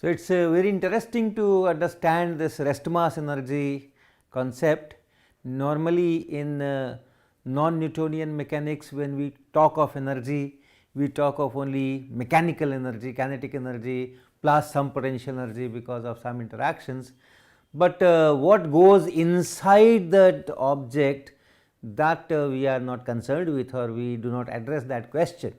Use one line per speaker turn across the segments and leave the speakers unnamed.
So, it is very interesting to understand this rest mass energy concept. Normally in non-Newtonian mechanics, when we talk of energy, we talk of only mechanical energy, kinetic energy plus some potential energy because of some interactions. But what goes inside that object, that we are not concerned with, or we do not address that question.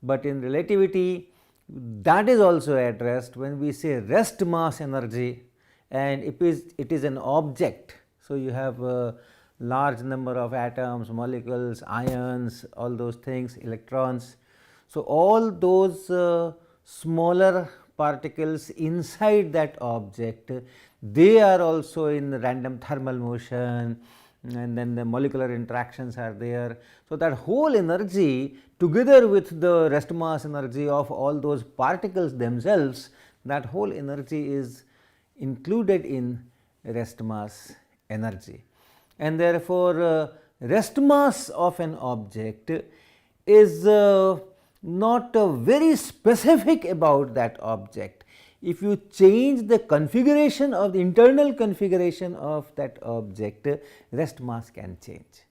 But in relativity, that is also addressed when we say rest mass energy, and it is an object. So, you have a large number of atoms, molecules, ions, all those things, electrons. So, all those smaller particles inside that object, they are also in random thermal motion, and then the molecular interactions are there. So, that whole energy together with the rest mass energy of all those particles themselves, that whole energy is included in rest mass energy. And therefore, rest mass of an object is not very specific about that object. If you change the configuration of the internal configuration of that object, rest mass can change.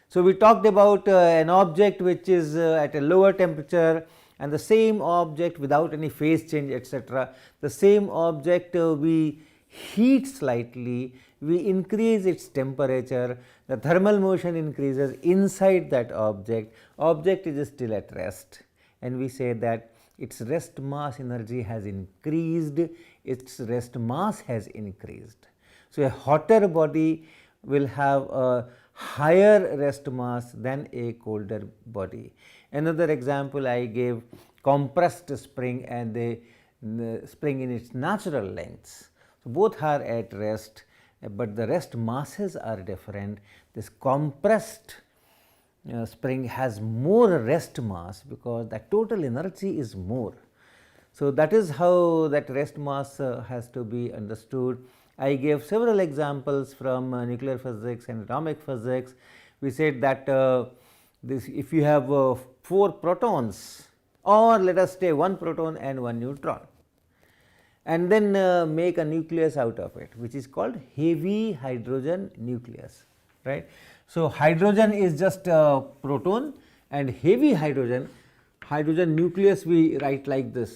So, we talked about an object which is at a lower temperature, and the same object without any phase change, etc. The same object we heat slightly, we increase its temperature, the thermal motion increases inside that object, object is still at rest, and we say that its rest mass energy has increased, its rest mass has increased. So, a hotter body will have a higher rest mass than a colder body. Another example I gave, compressed spring and the spring in its natural lengths. So, both are at rest, but the rest masses are different. This compressed spring has more rest mass because the total energy is more. So, that is how that rest mass has to be understood. I gave several examples from nuclear physics and atomic physics. We said that this, if you have 4 protons, or let us say 1 proton and 1 neutron, and then make a nucleus out of it, which is called heavy hydrogen nucleus, right. So, hydrogen is just a proton, and heavy hydrogen nucleus we write like this.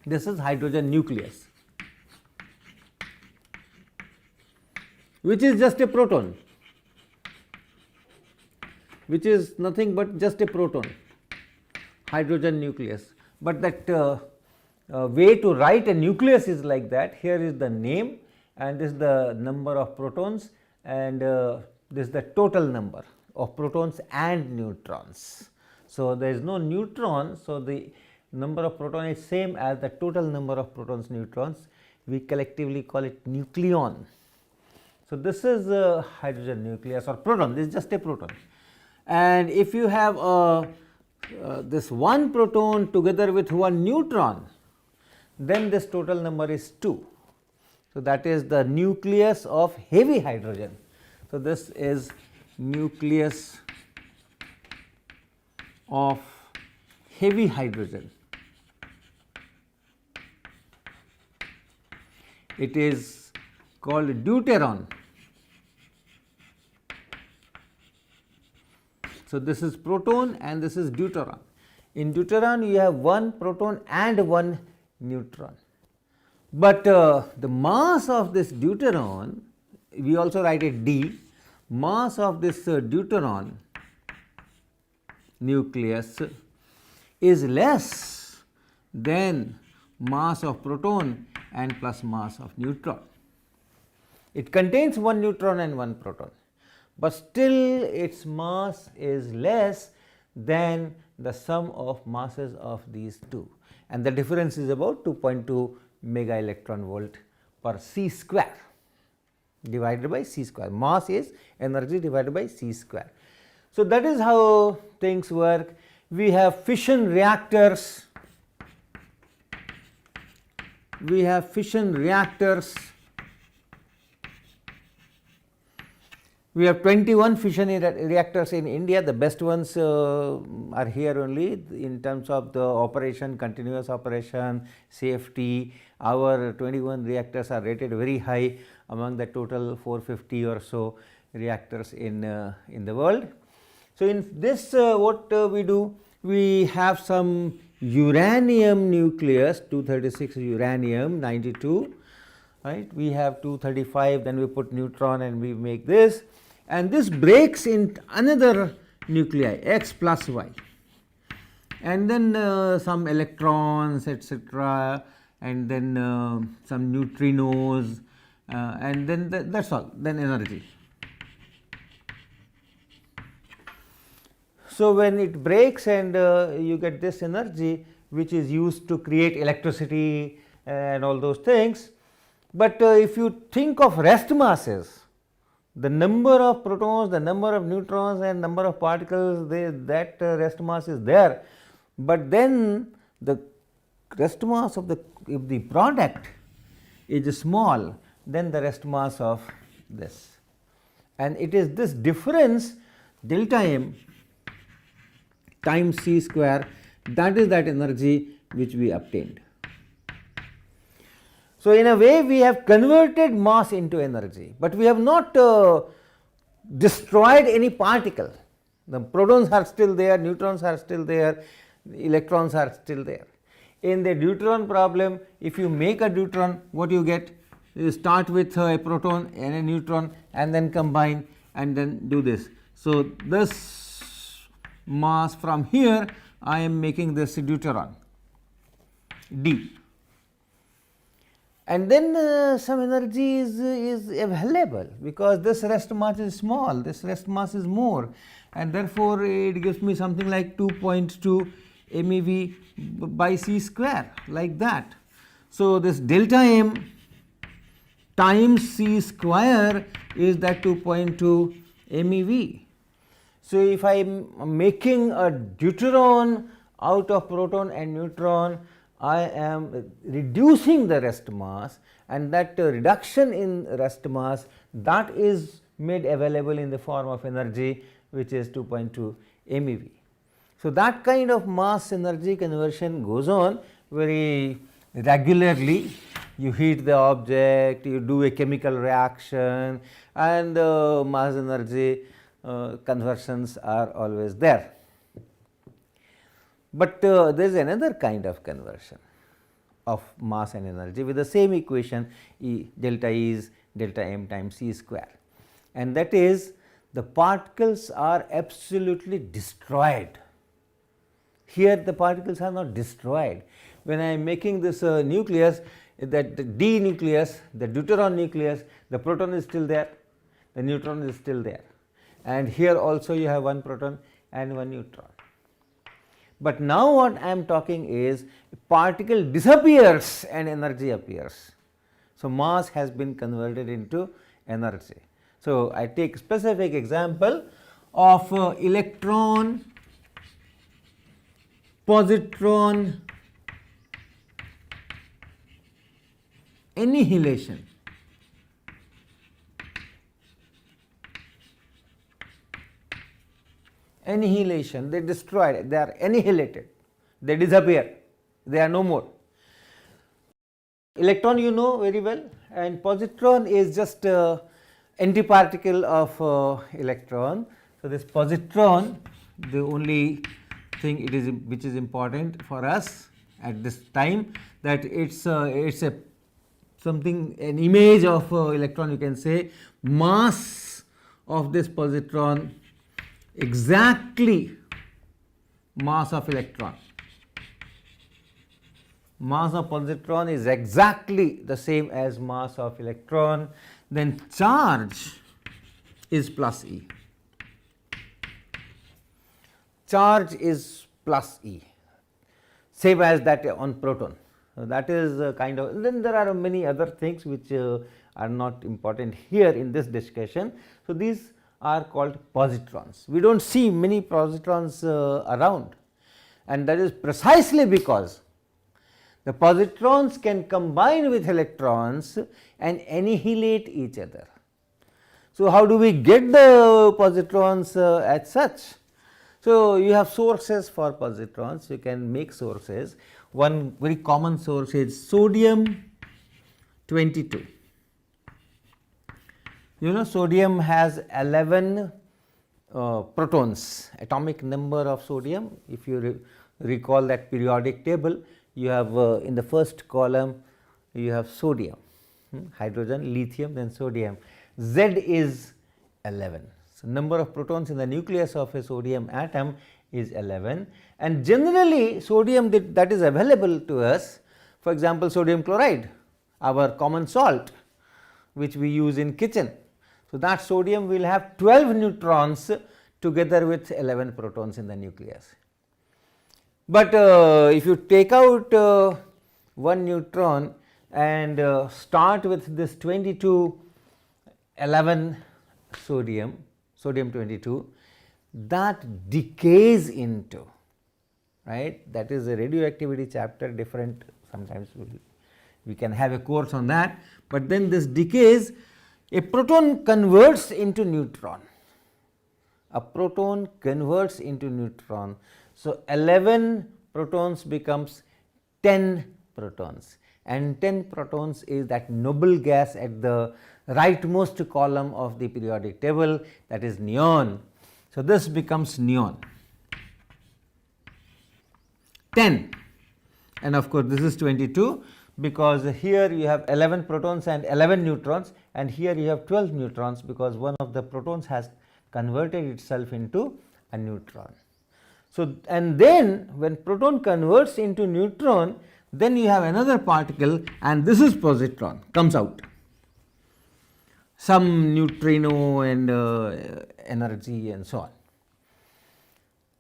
This is hydrogen nucleus, which is just a proton, which is nothing but just a proton, hydrogen nucleus. But that way to write a nucleus is like that. Here is the name, and this is the number of protons, and this is the total number of protons and neutrons. So, there is no neutron. So, the number of protons is same as the total number of protons, neutrons. We collectively call it nucleon. So, this is a hydrogen nucleus or proton, this is just a proton. And if you have this 1 proton together with 1 neutron, then this total number is 2. So, that is the nucleus of heavy hydrogen. So, this is nucleus of heavy hydrogen. It is called deuteron. So, this is proton and this is deuteron. In deuteron you have 1 proton and 1 neutron, but the mass of this deuteron, we also write it D, mass of this deuteron nucleus is less than mass of proton and plus mass of neutron. It contains 1 neutron and 1 proton, but still its mass is less than the sum of masses of these two, and the difference is about 2.2 mega electron volt per c square divided by c square. Mass is energy divided by c square. So, that is how things work. We have fission reactors, We have 21 fission reactors in India. The best ones are here only in terms of the operation, continuous operation, safety. Our 21 reactors are rated very high among the total 450 or so reactors in the world. So, in this what we do, we have some uranium nucleus, 236 uranium 92, right. We have 235, then we put neutron and we make this, and this breaks in another nuclei x plus y, and then some electrons etc., and then some neutrinos, and then that is all, then energy. So, when it breaks and you get this energy which is used to create electricity and all those things, but if you think of rest masses, the number of protons, the number of neutrons and number of particles, that rest mass is there, but then the rest mass of if the product is small, then the rest mass of this, and it is this difference delta m times c square, that is that energy which we obtained. So, in a way we have converted mass into energy, but we have not destroyed any particle. The protons are still there, neutrons are still there, electrons are still there. In the deuteron problem, if you make a deuteron, what you get? You start with a proton and a neutron and then combine and then do this. So, this mass from here I am making this deuteron d, and then some energy is available because this rest mass is small, this rest mass is more, and therefore, it gives me something like 2.2 MeV by c square, like that. So, this delta m times c square is that 2.2 MeV. So, if I am making a deuteron out of proton and neutron, I am reducing the rest mass, and that reduction in rest mass, that is made available in the form of energy which is 2.2 MeV. So, that kind of mass energy conversion goes on very regularly. You heat the object, you do a chemical reaction, and mass energy conversions are always there. But there is another kind of conversion of mass and energy with the same equation, delta E is delta m times c square, and that is the particles are absolutely destroyed. Here the particles are not destroyed. When I am making this nucleus, that d nucleus, the deuteron nucleus, the proton is still there, the neutron is still there, and here also you have one proton and one neutron. But now what I am talking is particle disappears and energy appears. So, mass has been converted into energy. So, I take specific example of electron, positron annihilation. Annihilation, they destroyed, they are annihilated, they disappear, they are no more. Electron you know very well, and positron is just antiparticle of electron. So, this positron, the only thing it is which is important for us at this time, that it's a something, an image of electron, you can say. Mass of this positron exactly mass of electron. Mass of positron is exactly the same as mass of electron. Then charge is plus E. Charge is plus E, same as that on proton. So, that is kind of, then there are many other things which are not important here in this discussion. So, these are called positrons. We do not see many positrons around, and that is precisely because the positrons can combine with electrons and annihilate each other. So, how do we get the positrons as such? So, you have sources for positrons, you can make sources. One very common source is sodium 22. You know, sodium has 11 protons, atomic number of sodium. If you recall that periodic table, you have in the first column you have sodium, hydrogen, lithium, then sodium. Z is 11. So, number of protons in the nucleus of a sodium atom is 11, and generally sodium that is available to us, for example, sodium chloride, our common salt which we use in kitchen. So, that sodium will have 12 neutrons together with 11 protons in the nucleus. But if you take out one neutron and start with this 22 11 sodium 22, that decays into, right, that is a radioactivity chapter, different, sometimes we can have a course on that, but then this decays, a proton converts into neutron, a proton converts into neutron. So, 11 protons becomes 10 protons, and 10 protons is that noble gas at the rightmost column of the periodic table, that is neon. So, this becomes neon 10, and of course, this is 22, because here you have 11 protons and 11 neutrons, and here you have 12 neutrons, because one of the protons has converted itself into a neutron. So, and then when proton converts into neutron, then you have another particle, and this is positron comes out, some neutrino and energy and so on.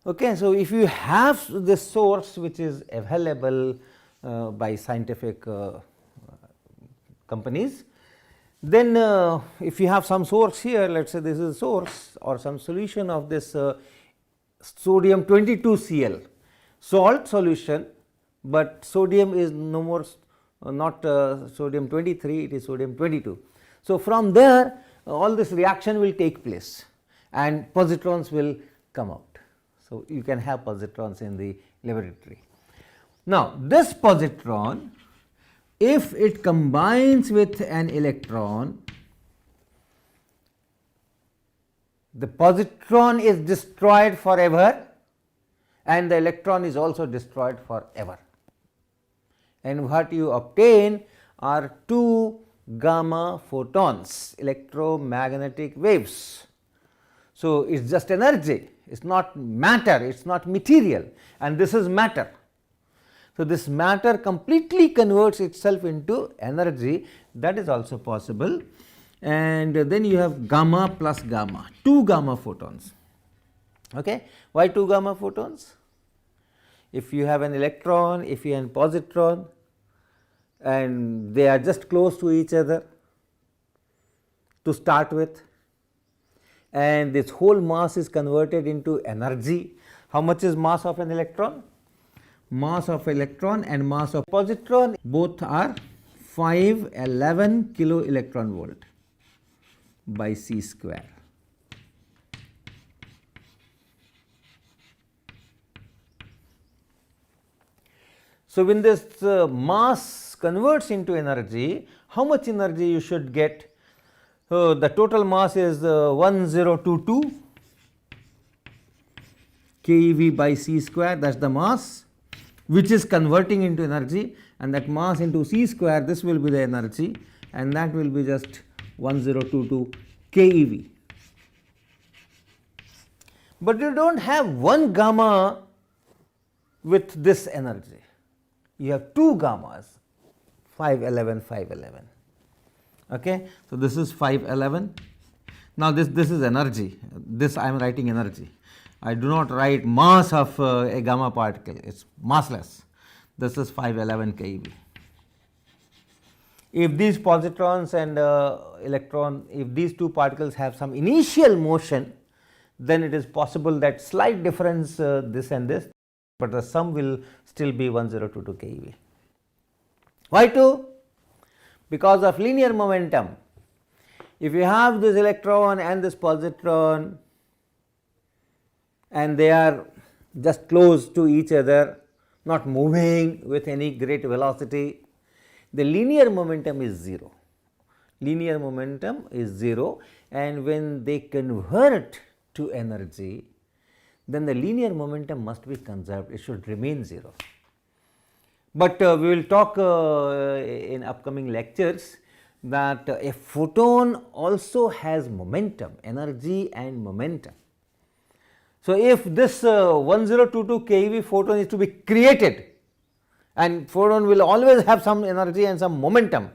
Okay, so, if you have this source which is available by scientific companies, then if you have some source here, let us say this is a source or some solution of this sodium 22 Cl, salt solution, but sodium is no more not sodium 23, it is sodium 22. So, from there all this reaction will take place and positrons will come out. So, you can have positrons in the laboratory. Now, this positron, if it combines with an electron, the positron is destroyed forever and the electron is also destroyed forever, and what you obtain are 2 gamma photons, electromagnetic waves. So, it is just energy, it is not matter, it is not material, and this is matter. So, this matter completely converts itself into energy, that is also possible, and then you have gamma plus gamma, 2 gamma photons. Okay. Why 2 gamma photons? If you have an electron, if you have a positron and they are just close to each other to start with, and this whole mass is converted into energy. How much is mass of an electron? Mass of electron and mass of positron both are 511 kilo electron volt by c square. So, when this mass converts into energy, how much energy you should get? The total mass is 1022 keV by c square, that is the mass which is converting into energy, and that mass into c square, this will be the energy, and that will be just 1022 keV. But you do not have 1 gamma with this energy, you have 2 gammas, 511 511. Okay. So, this is 511. Now, this is energy, this I am writing energy, I do not write mass of a gamma particle, it is massless, this is 511 keV. If these positrons and electron, if these 2 particles have some initial motion, then it is possible that slight difference this and this, but the sum will still be 1022 keV. Why 2? Because of linear momentum. if you have this electron and this positron and they are just close to each other, not moving with any great velocity, the linear momentum is 0. Linear momentum is 0, and when they convert to energy, then the linear momentum must be conserved, it should remain 0. But we will talk in upcoming lectures that a photon also has momentum, energy and momentum. So, if this 1022 keV photon is to be created, and photon will always have some energy and some momentum,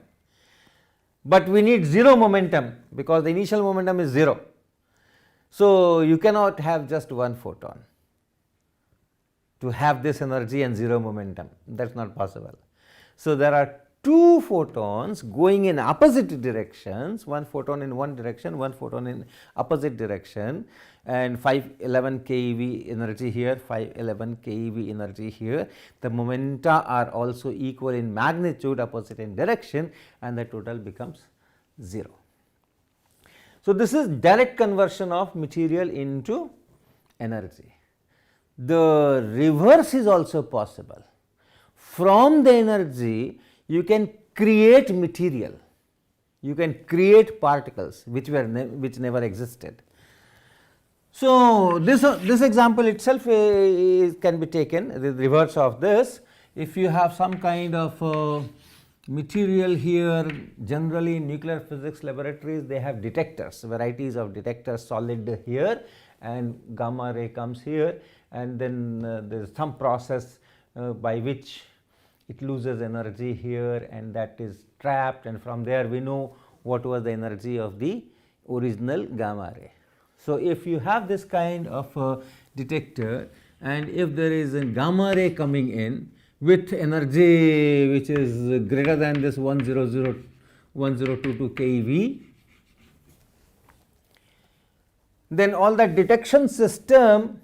but we need 0 momentum because the initial momentum is 0. So, you cannot have just one photon to have this energy and 0 momentum, that is not possible. So, there are 2 photons going in opposite directions, one photon in one direction, one photon in opposite direction, and 511 keV energy here, 511 keV energy here. The momenta are also equal in magnitude, opposite in direction, and the total becomes 0. So, this is direct conversion of material into energy. The reverse is also possible. From the energy you can create material, you can create particles which never existed. So, this example itself can be taken, the reverse of this. If you have some kind of material here, generally in nuclear physics laboratories they have detectors, varieties of detectors, solid here and gamma ray comes here, and then there is some process by which it loses energy here and that is trapped, and from there we know what was the energy of the original gamma ray. So, if you have this kind of detector and if there is a gamma ray coming in with energy which is greater than this 1022 keV, then all that detection system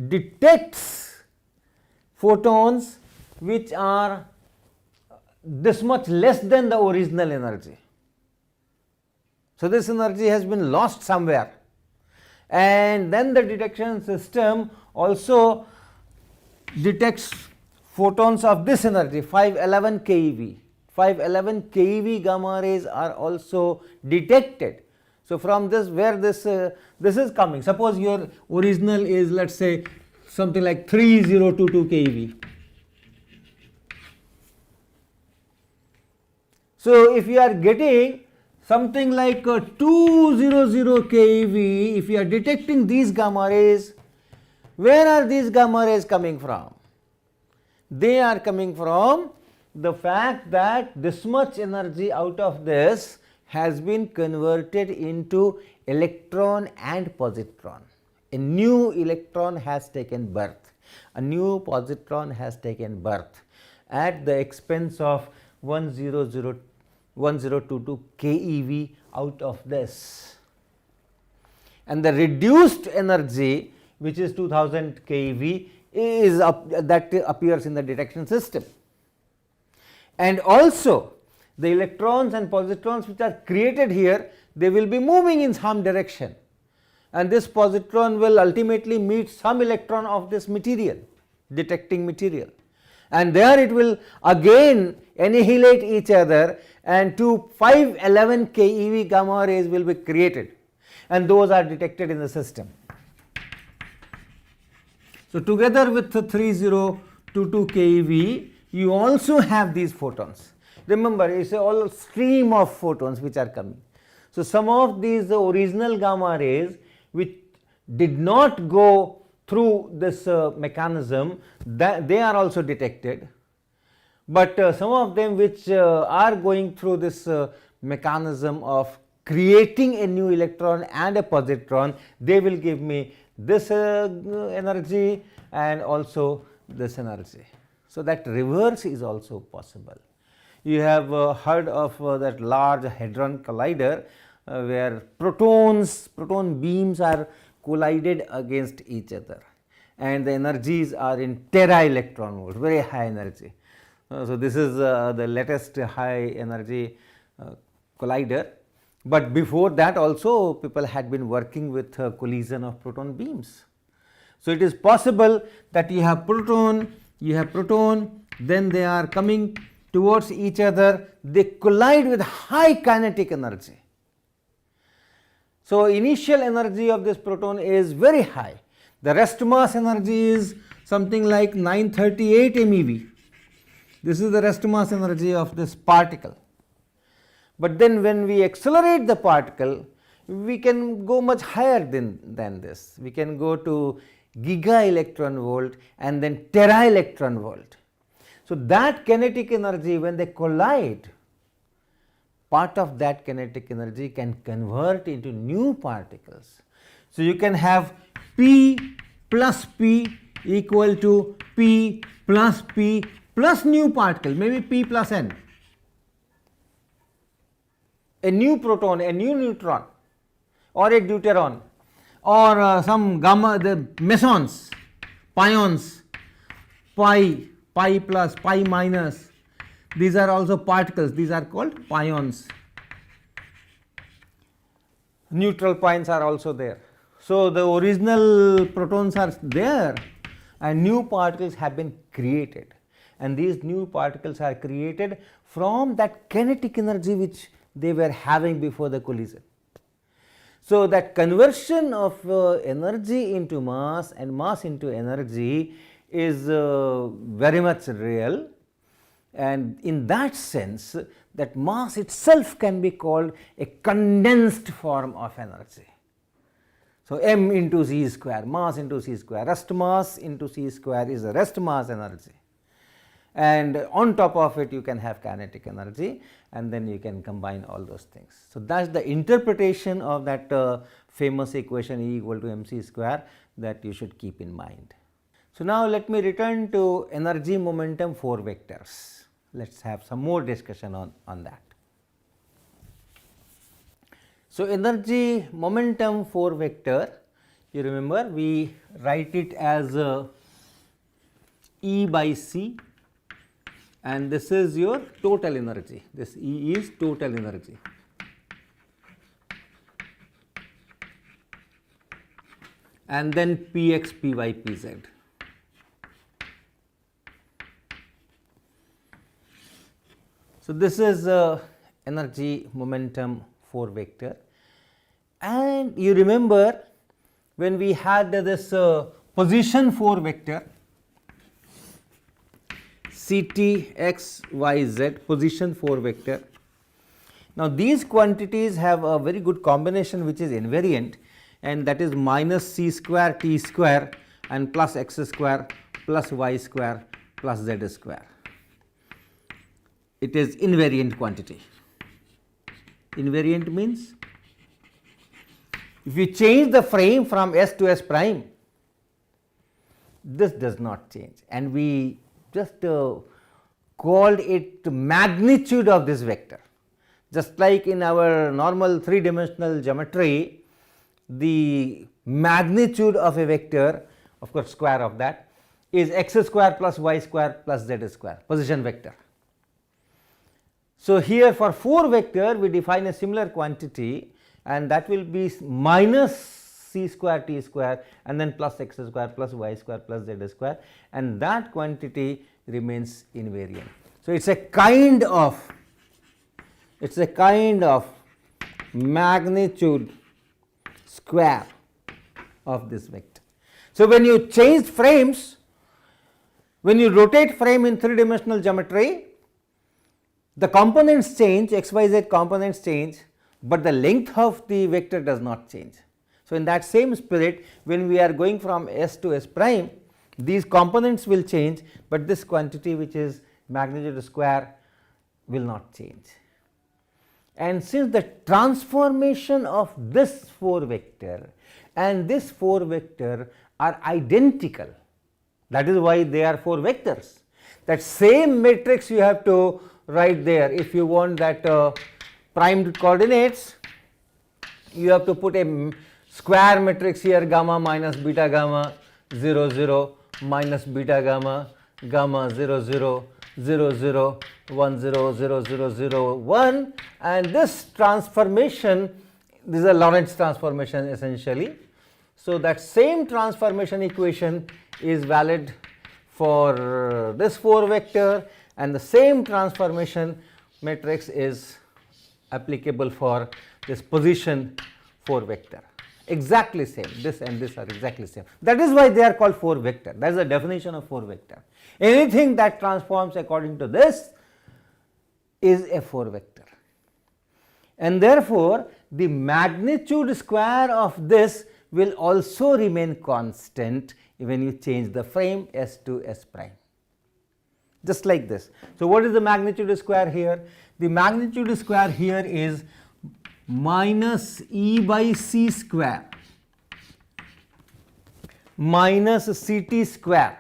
detects photons which are this much less than the original energy. So, this energy has been lost somewhere, and then the detection system also detects photons of this energy 511 keV. 511 keV gamma rays are also detected. So, from this where this is coming, suppose your original is, let us say, something like 3022 keV. So, if you are getting something like 200 keV, if you are detecting these gamma rays, where are these gamma rays coming from? They are coming from the fact that this much energy out of this has been converted into electron and positron. A new electron has taken birth, a new positron has taken birth at the expense of 1022 keV out of this, and the reduced energy which is 2000 keV is that appears in the detection system. And also the electrons and positrons which are created here, they will be moving in some direction, and this positron will ultimately meet some electron of this material, detecting material, and there it will again annihilate each other, and 511 keV gamma rays will be created, and those are detected in the system. So, together with the 3022 keV, you also have these photons. Remember, it is all stream of photons which are coming. So, some of these original gamma rays which did not go through this mechanism, that they are also detected, but some of them which are going through this mechanism of creating a new electron and a positron, they will give me this energy and also this energy. So, that reverse is also possible. You have heard of that Large Hadron Collider where proton beams are collided against each other, and the energies are in tera electron volt, very high energy. So, this is the latest high energy collider, But before that also people had been working with collision of proton beams. So, it is possible that you have proton, then they are coming towards each other, they collide with high kinetic energy. So, initial energy of this proton is very high. The rest mass energy is something like 938 MeV. This is the rest mass energy of this particle. But then when we accelerate the particle, we can go much higher than this. We can go to giga electron volt and then tera electron volt. So, that kinetic energy, when they collide, part of that kinetic energy can convert into new particles. So, you can have P plus P equal to P plus new particle, maybe P plus N, a new proton, a new neutron, or a deuteron, or some gamma, the mesons, pions, pi plus, pi minus, these are also particles, these are called pions. Neutral pions are also there. So, the original protons are there and new particles have been created, and these new particles are created from that kinetic energy which they were having before the collision. So, that conversion of energy into mass and mass into energy is very much real, and in that sense that mass itself can be called a condensed form of energy. So, m into c square, mass into c square, rest mass into c square is the rest mass energy, and on top of it you can have kinetic energy, and then you can combine all those things. So, that is the interpretation of that famous equation E equal to mc square that you should keep in mind. So, now let me return to energy momentum 4 vectors. Let us have some more discussion on that. So, energy momentum 4 vector, you remember we write it as E by c, and this is your total energy, this E is total energy. And then Px, Py, Pz. So, this is energy momentum 4 vector, and you remember when we had this position 4 vector Ct x y z, position 4 vector. Now, these quantities have a very good combination which is invariant, and that is minus c square t square and plus x square plus y square plus z square. It is invariant quantity. Invariant means if you change the frame from S to S prime, this does not change, and we just called it magnitude of this vector. Just like in our normal 3-dimensional geometry, the magnitude of a vector, of course square of that, is x square plus y square plus z square, position vector. So, here for 4 vector we define a similar quantity, and that will be minus c square t square and then plus x square plus y square plus z square, and that quantity remains invariant. So, it is a kind of magnitude square of this vector. So, when you change frames, when you rotate frame in 3-dimensional geometry, the components change, x, y, z components change, but the length of the vector does not change. So, in that same spirit, when we are going from S to S prime, these components will change, but this quantity which is magnitude square will not change. And since the transformation of this 4 vector and this 4 vector are identical, that is why they are 4 vectors. That same matrix you have to write there. If you want that primed coordinates, you have to put a square matrix here, gamma minus beta gamma 0 0 minus beta gamma gamma 0 0 0 0 1 0 0 0 0 1, and this transformation, this is a Lorentz transformation essentially. So, that same transformation equation is valid for this 4 vector, and the same transformation matrix is applicable for this position 4 vector. Exactly same, this and this are exactly same. That is why they are called 4 vector. That is the definition of 4 vector. Anything that transforms according to this is a 4 vector, and therefore, the magnitude square of this will also remain constant when you change the frame S to S prime, just like this. So, what is the magnitude square here? The magnitude square here is minus E by C square minus Ct square.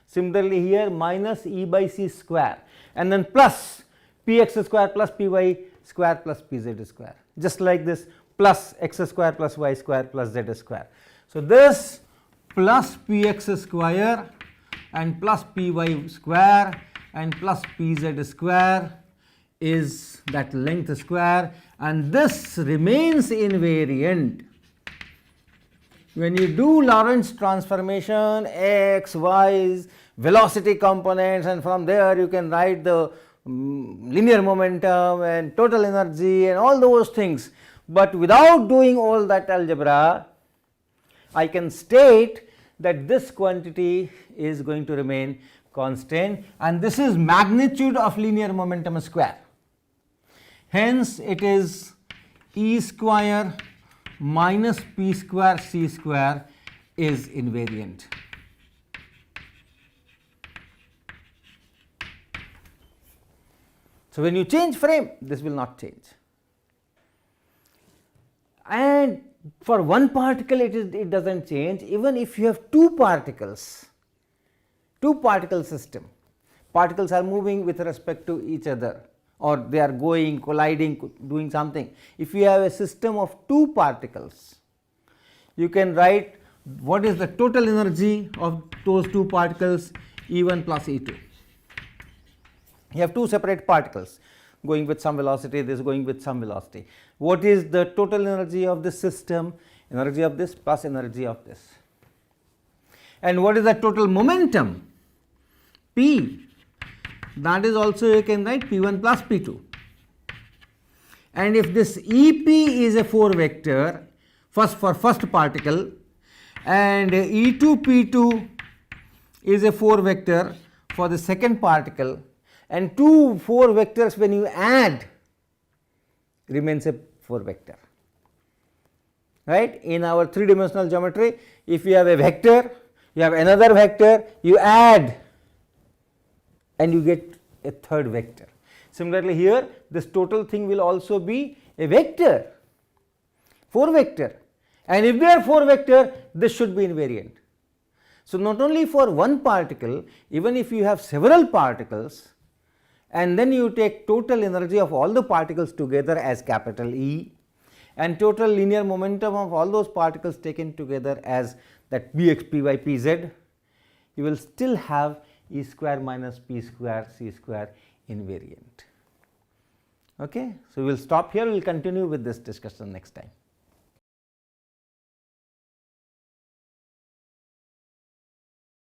Similarly, here minus E by C square, and then plus Px square plus Py square plus Pz square, just like this, plus x square plus y square plus z square. So, this plus Px square and plus Py square and plus Pz square is that length square, and this remains invariant. When you do Lorentz transformation, x, y, velocity components, and from there you can write the linear momentum and total energy and all those things. But without doing all that algebra, I can state that this quantity is going to remain constant, and this is magnitude of linear momentum square. Hence, it is E square minus P square C square is invariant. So, when you change frame, this will not change. And for one particle it does not change. Even if you have two particle system, particles are moving with respect to each other, or they are going, colliding, doing something. If you have a system of two particles, you can write what is the total energy of those two particles, E1 plus E2. You have two separate particles going with some velocity, this going with some velocity. What is the total energy of this system? Energy of this plus energy of this. And what is the total momentum? P. That is also you can write P1 plus P2. And if this EP is a 4 vector for first particle, and E2 P2 is a 4 vector for the second particle, and 2 4 vectors when you add remains a 4 vector, right. In our 3-dimensional geometry, if you have a vector, you have another vector, you add and you get a third vector. Similarly, here this total thing will also be a vector, 4 vector, and if they are 4 vector, this should be invariant. So, not only for one particle, even if you have several particles, and then you take total energy of all the particles together as capital E, and total linear momentum of all those particles taken together as that Px, Py, Pz, you will still have E square minus P square C square invariant. Okay. So, we will stop here, we will continue with this discussion next time.